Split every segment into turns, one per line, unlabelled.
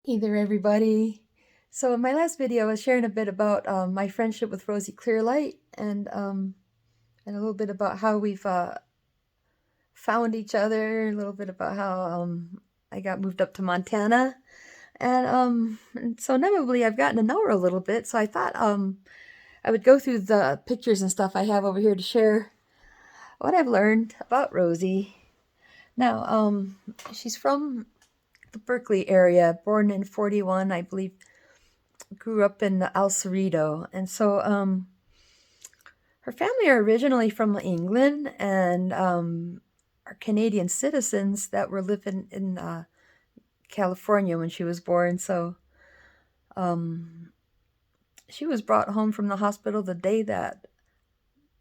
Hey there, everybody. So in my last video, I was sharing a bit about my friendship with Rosey Clearlite and a little bit about how we've found each other, a little bit about how I got moved up to Montana. And so inevitably I've gotten to know her a little bit, so I thought I would go through the pictures and stuff I have over here to share what I've learned about Rosey. Now, she's from the Berkeley area, born in 41, I believe, grew up in El Cerrito. And so her family are originally from England and are Canadian citizens that were living in California when she was born. So she was brought home from the hospital the day that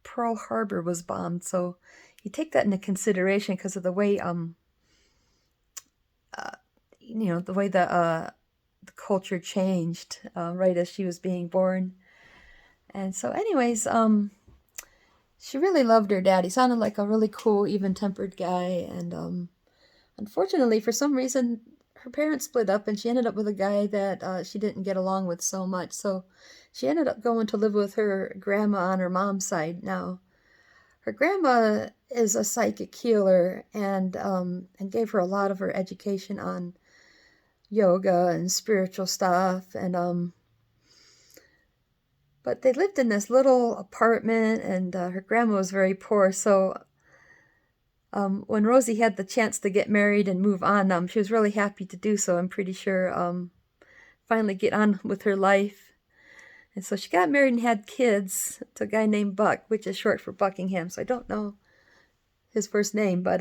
Pearl Harbor was bombed. So you take that into consideration because of the way, the way the culture changed right as she was being born. And so anyways, she really loved her dad. He sounded like a really cool, even-tempered guy. And unfortunately, for some reason, her parents split up and she ended up with a guy that she didn't get along with so much. So she ended up going to live with her grandma on her mom's side. Now, her grandma is a psychic healer and gave her a lot of her education on yoga and spiritual stuff. But they lived in this little apartment, and her grandma was very poor. So when Rosey had the chance to get married and move on, she was really happy to do so. I'm pretty sure finally get on with her life. And so she got married and had kids to a guy named Buck, which is short for Buckingham. So I don't know his first name, but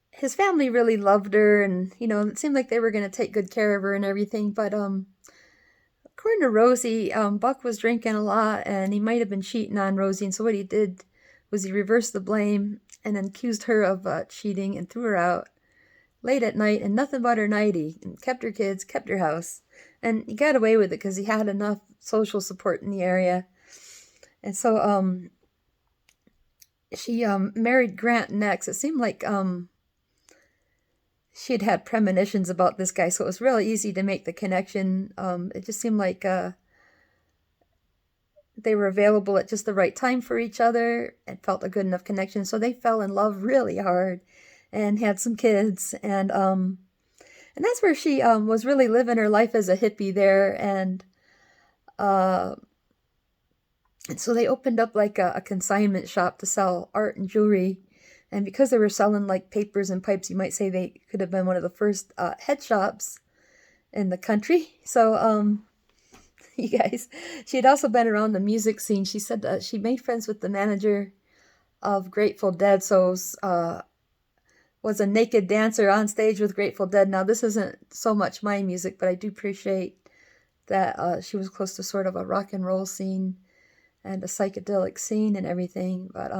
his family really loved her, and it seemed like they were going to take good care of her and everything. But according to Rosey, Buck was drinking a lot, and he might have been cheating on Rosey. And so what he did was he reversed the blame and then accused her of cheating and threw her out late at night and nothing but her nightie, and kept her kids, kept her house. And he got away with it because he had enough social support in the area. And so she married Grant next. It seemed like she had premonitions about this guy, so it was really easy to make the connection. It just seemed like they were available at just the right time for each other and felt a good enough connection. So they fell in love really hard and had some kids. And that's where she was really living her life as a hippie there. And so they opened up like a consignment shop to sell art and jewelry. And because they were selling like papers and pipes, you might say they could have been one of the first head shops in the country. So you guys, she had also been around the music scene. She said she made friends with the manager of Grateful Dead, so was a naked dancer on stage with Grateful Dead. Now, this isn't so much my music, but I do appreciate that she was close to sort of a rock and roll scene and a psychedelic scene and everything. But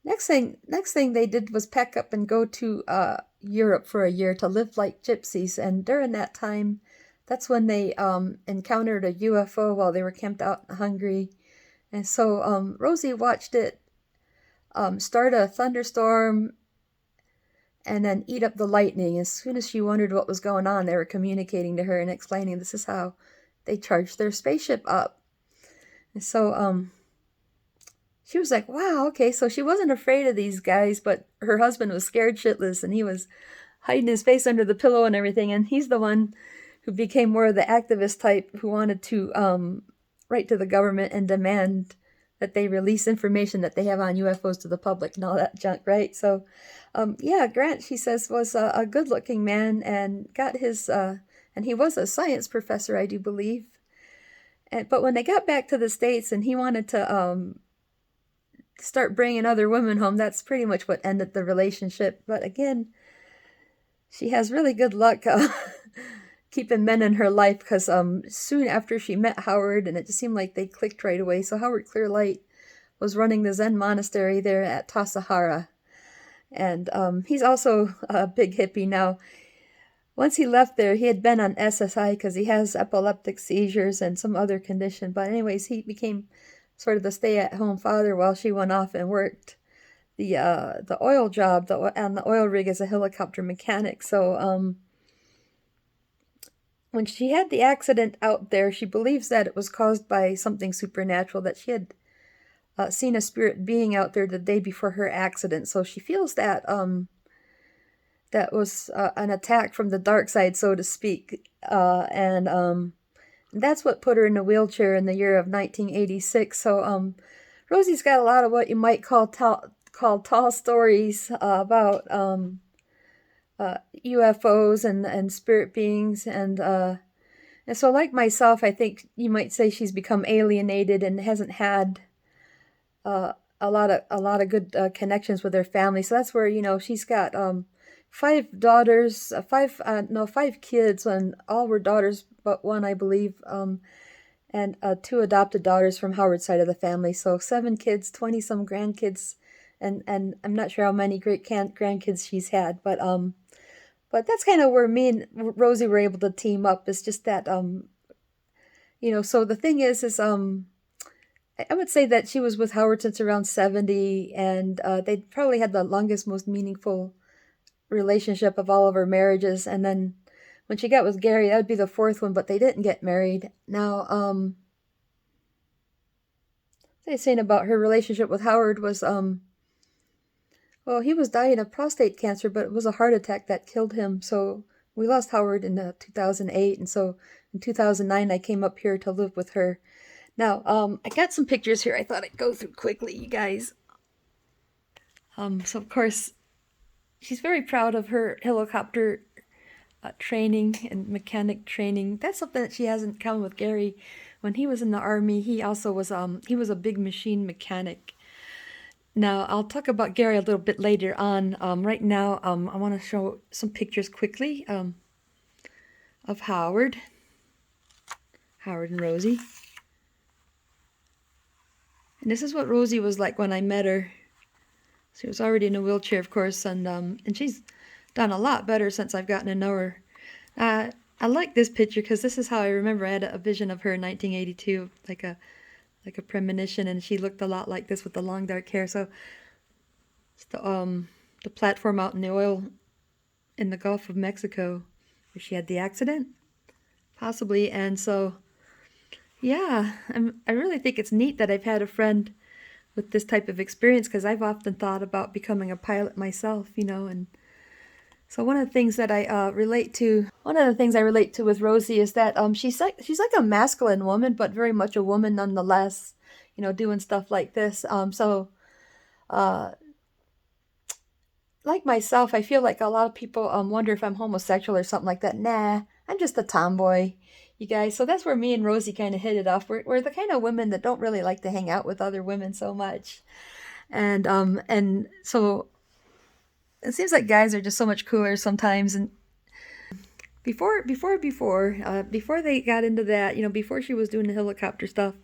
next thing they did was pack up and go to Europe for a year to live like gypsies. And during that time, that's when they encountered a UFO while they were camped out in Hungary. And so Rosey watched it start a thunderstorm and then eat up the lightning. As soon as she wondered what was going on, they were communicating to her and explaining this is how they charged their spaceship up. And so she was like, wow, okay. So she wasn't afraid of these guys, but her husband was scared shitless, and he was hiding his face under the pillow and everything. And he's the one who became more of the activist type who wanted to write to the government and demand that they release information that they have on UFOs to the public and all that junk, right? So, yeah, Grant, she says, was a good-looking man and got his, and he was a science professor, I do believe. But when they got back to the States and he wanted to start bringing other women home, that's pretty much what ended the relationship. But again, she has really good luck keeping men in her life because soon after she met Howard, and it just seemed like they clicked right away. So Howard Clearlite was running the Zen monastery there at Tassajara. And he's also a big hippie now. Once he left there, he had been on SSI because he has epileptic seizures and some other condition. But anyways, he became sort of the stay-at-home father while she went off and worked the oil job on the oil rig as a helicopter mechanic. So when she had the accident out there, she believes that it was caused by something supernatural, that she had seen a spirit being out there the day before her accident. So she feels that that was an attack from the dark side, so to speak. And that's what put her in a wheelchair in the year of 1986. So Rosie's got a lot of what you might call tall stories about UFOs and spirit beings, and so like myself, I think you might say she's become alienated and hasn't had a lot of good connections with her family. So that's where, you know, she's got 5 daughters, 5 kids, and all were daughters but one, I believe, and 2 adopted daughters from Howard's side of the family. So 7 kids, 20 some grandkids, and I'm not sure how many great grandkids she's had, but that's kind of where me and Rosie were able to team up. It's just that you know, so the thing is I would say that she was with Howard since around 70, and they probably had the longest, most meaningful relationship of all of her marriages. And then when she got with Gary, that would be the 4th one, but they didn't get married. Now, they're saying about her relationship with Howard was, well, he was dying of prostate cancer, but it was a heart attack that killed him. So we lost Howard in 2008, and so in 2009 I came up here to live with her. Now, I got some pictures here I thought I'd go through quickly, you guys. So of course, she's very proud of her helicopter training and mechanic training. That's something that she has in common with Gary. When he was in the Army, he also was he was a big machine mechanic. Now, I'll talk about Gary a little bit later on. Right now, I want to show some pictures quickly of Howard and Rosie. And this is what Rosie was like when I met her. She was already in a wheelchair, of course, and she's done a lot better since I've gotten to know her. I like this picture because this is how I remember. I had a vision of her in 1982, like a premonition, and she looked a lot like this with the long dark hair. So it's the platform out in the oil in the Gulf of Mexico where she had the accident, possibly. And so, yeah, I really think it's neat that I've had a friend with this type of experience, because I've often thought about becoming a pilot myself, you know. And so one of the things that I relate to with Rosie is that she's like a masculine woman, but very much a woman nonetheless, you know, doing stuff like this. So like myself, I feel like a lot of people wonder if I'm homosexual or something like that. Nah, I'm just a tomboy, you guys. So that's where me and Rosie kind of hit it off. We're the kind of women that don't really like to hang out with other women so much, and so it seems like guys are just so much cooler sometimes. And before they got into that, you know, before she was doing the helicopter stuff,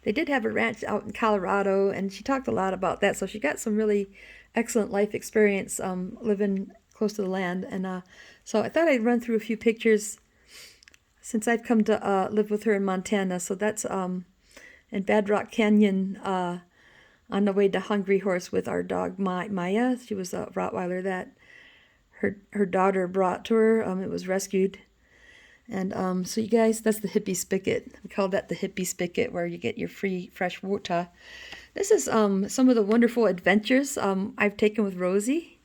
they did have a ranch out in Colorado, and she talked a lot about that. So she got some really excellent life experience living close to the land. And so I thought I'd run through a few pictures since I've come to live with her in Montana. So that's in Bedrock Canyon on the way to Hungry Horse with our dog Maya. She was a Rottweiler that her daughter brought to her. It was rescued. And so you guys, that's the hippie spigot. We call that the hippie spigot, where you get your free fresh water. This is some of the wonderful adventures I've taken with Rosie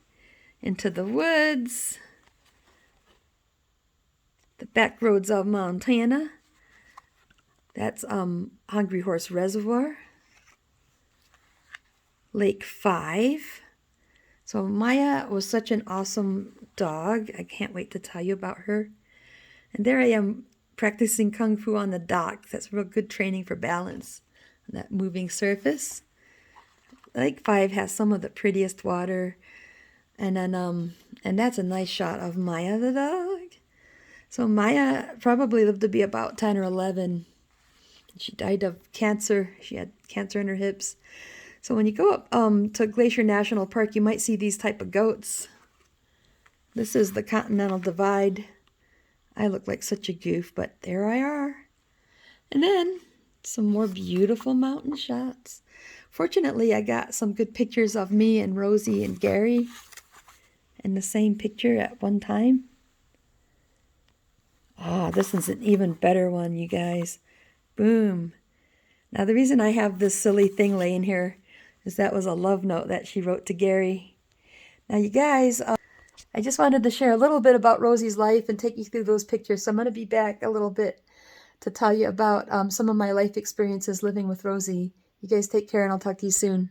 into the woods, the back roads of Montana. That's Hungry Horse Reservoir, Lake 5. So Maya was such an awesome dog. I can't wait to tell you about her. And there I am practicing Kung Fu on the dock. That's real good training for balance on that moving surface. Lake 5 has some of the prettiest water. And then and that's a nice shot of Maya the dog. So Maya probably lived to be about 10 or 11. She died of cancer. She had cancer in her hips. So when you go up to Glacier National Park, you might see these type of goats. This is the Continental Divide. I look like such a goof, but there I are. And then some more beautiful mountain shots. Fortunately, I got some good pictures of me and Rosie and Gary in the same picture at one time. this one's an even better one, you guys. Boom. Now, the reason I have this silly thing laying here is that was a love note that she wrote to Gary. Now, you guys, I just wanted to share a little bit about Rosey's life and take you through those pictures. So I'm going to be back a little bit to tell you about some of my life experiences living with Rosey. You guys take care, and I'll talk to you soon.